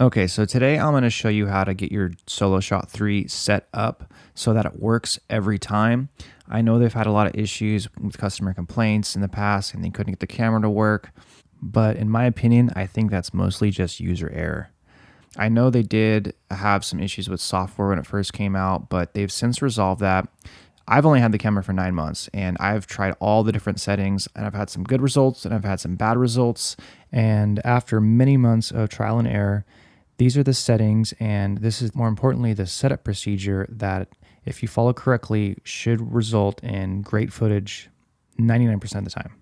Okay, so today I'm going to show you how to get your Soloshot 3 set up so that it works every time. I know they've had a lot of issues with customer complaints in the past and they couldn't get the camera to work, but in my opinion, I think that's mostly just user error. I know they did have some issues with software when it first came out, but they've since resolved that. I've only had the camera for 9 months and I've tried all the different settings and I've had some good results and I've had some bad results. And after many months of trial and error, these are the settings, and this is more importantly the setup procedure that, if you follow correctly, should result in great footage 99% of the time.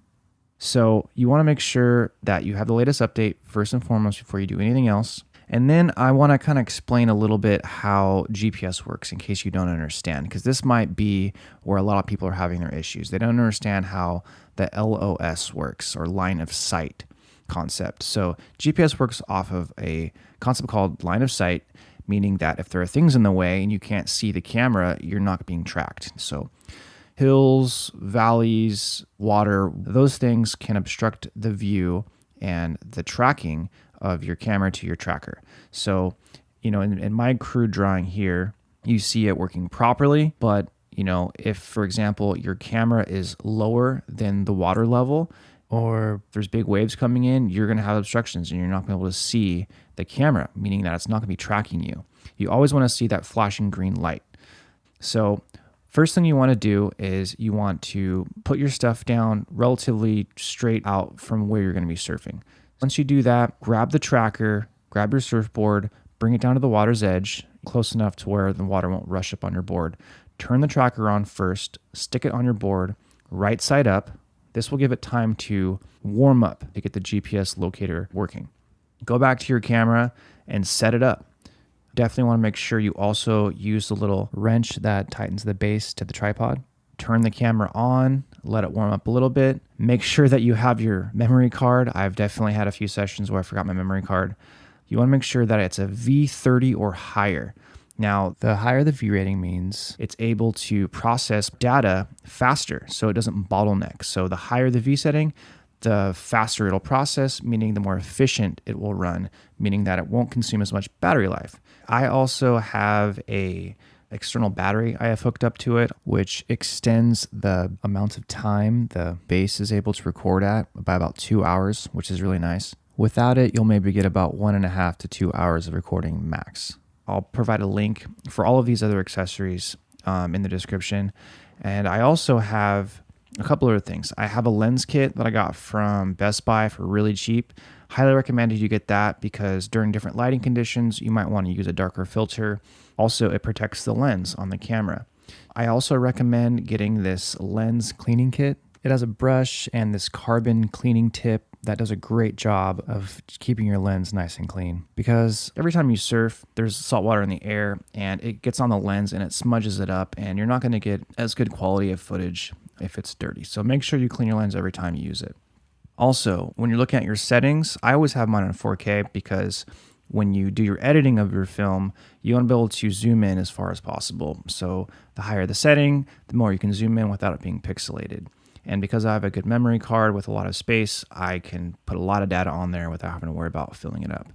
So you want to make sure that you have the latest update first and foremost before you do anything else. And then I want to kind of explain a little bit how GPS works in case you don't understand, because this might be where a lot of people are having their issues. They don't understand how the LOS works, or line of sight concept. So GPS works off of a concept called line of sight, meaning that if there are things in the way and you can't see the camera, you're not being tracked. So hills, valleys, water, those things can obstruct the view and the tracking of your camera to your tracker. So, in my crude drawing here, you see it working properly, but if, for example, your camera is lower than the water level, or there's big waves coming in, you're going to have obstructions and you're not going to be able to see the camera, meaning that it's not going to be tracking you. You always want to see that flashing green light. So first thing you want to do is you want to put your stuff down relatively straight out from where you're going to be surfing. Once you do that, grab the tracker, grab your surfboard, bring it down to the water's edge, close enough to where the water won't rush up on your board. Turn the tracker on first, stick it on your board, right side up. This will give it time to warm up to get the GPS locator working. Go back to your camera and set it up. Definitely want to make sure you also use the little wrench that tightens the base to the tripod. Turn the camera on, let it warm up a little bit. Make sure that you have your memory card. I've definitely had a few sessions where I forgot my memory card. You want to make sure that it's a V30 or higher. Now, the higher the V rating means it's able to process data faster, so it doesn't bottleneck. So the higher the V setting, the faster it'll process, meaning the more efficient it will run, meaning that it won't consume as much battery life. I also have a external battery I have hooked up to it, which extends the amount of time the base is able to record at by about 2 hours, which is really nice. Without it, you'll maybe get about 1.5 to 2 hours of recording max. I'll provide a link for all of these other accessories in the description. And I also have a couple other things. I have a lens kit that I got from Best Buy for really cheap. Highly recommended you get that because during different lighting conditions, you might want to use a darker filter. Also, it protects the lens on the camera. I also recommend getting this lens cleaning kit. It has a brush and this carbon cleaning tip that does a great job of keeping your lens nice and clean, because every time you surf, there's salt water in the air and it gets on the lens and it smudges it up, and you're not going to get as good quality of footage if it's dirty. So make sure you clean your lens every time you use it. Also, when you're looking at your settings, I always have mine on 4K because when you do your editing of your film, you want to be able to zoom in as far as possible. So the higher the setting, the more you can zoom in without it being pixelated. And because I have a good memory card with a lot of space, I can put a lot of data on there without having to worry about filling it up.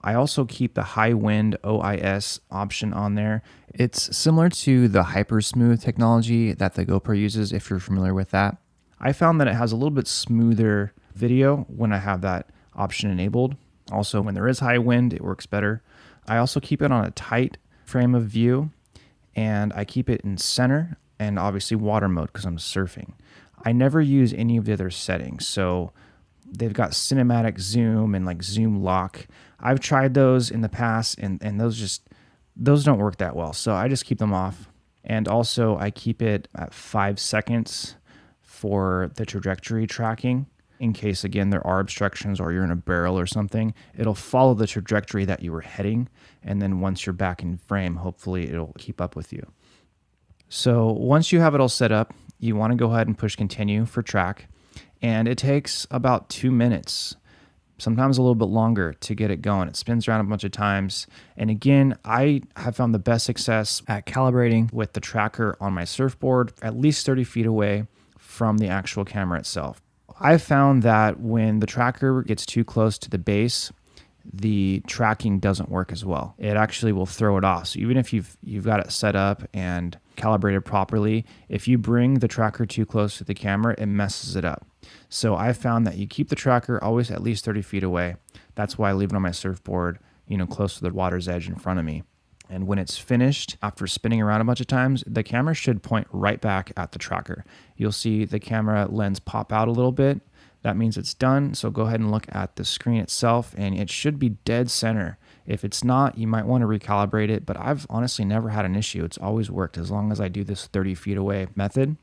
I also keep the high wind OIS option on there. It's similar to the hyper smooth technology that the GoPro uses, if you're familiar with that. I found that it has a little bit smoother video when I have that option enabled. Also, when there is high wind, it works better. I also keep it on a tight frame of view, and I keep it in center and obviously water mode because I'm surfing. I never use any of the other settings. So they've got cinematic zoom and like zoom lock. I've tried those in the past and those don't work that well. So I just keep them off. And also I keep it at 5 seconds for the trajectory tracking. In case, again, there are obstructions or you're in a barrel or something, it'll follow the trajectory that you were heading. And then once you're back in frame, hopefully it'll keep up with you. So once you have it all set up, you want to go ahead and push continue for track. And it takes about 2 minutes, sometimes a little bit longer to get it going. It spins around a bunch of times. And again, I have found the best success at calibrating with the tracker on my surfboard at least 30 feet away from the actual camera itself. I've found that when the tracker gets too close to the base, the tracking doesn't work as well. It actually will throw it off. So even if you've got it set up and calibrated properly, if you bring the tracker too close to the camera, it messes it up. So I found that you keep the tracker always at least 30 feet away. That's why I leave it on my surfboard, close to the water's edge in front of me. And when it's finished, after spinning around a bunch of times, the camera should point right back at the tracker. You'll see the camera lens pop out a little bit. That means it's done. So go ahead and look at the screen itself, and it should be dead center. If it's not, you might want to recalibrate it, but I've honestly never had an issue. It's always worked as long as I do this 30 feet away method.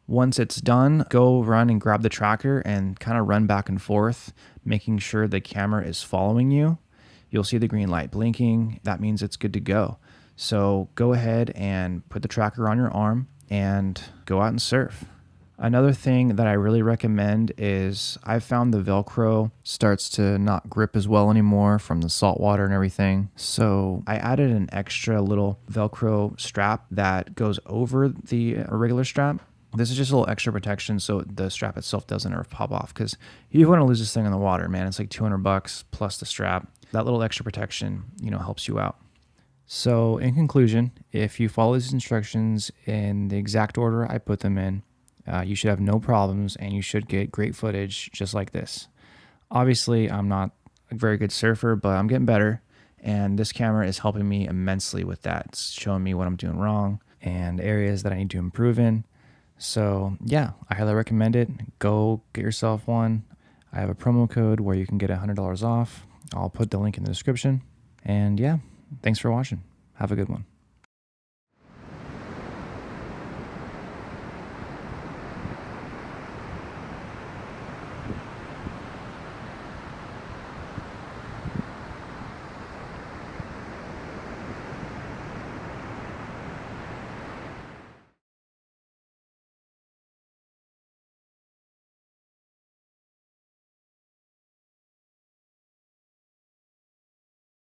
Once it's done, go run and grab the tracker and kind of run back and forth, making sure the camera is following you. You'll see the green light blinking. That means it's good to go. So go ahead and put the tracker on your arm and go out and surf. Another thing that I really recommend is I've found the Velcro starts to not grip as well anymore from the salt water and everything. So I added an extra little Velcro strap that goes over the regular strap. This is just a little extra protection so the strap itself doesn't ever pop off, because you want to lose this thing in the water, man. It's like $200 plus the strap. That little extra protection, helps you out. So in conclusion, if you follow these instructions in the exact order I put them in, you should have no problems and you should get great footage just like this. Obviously, I'm not a very good surfer, but I'm getting better. And this camera is helping me immensely with that. It's showing me what I'm doing wrong and areas that I need to improve in. So yeah, I highly recommend it. Go get yourself one. I have a promo code where you can get $100 off. I'll put the link in the description. And yeah, thanks for watching. Have a good one.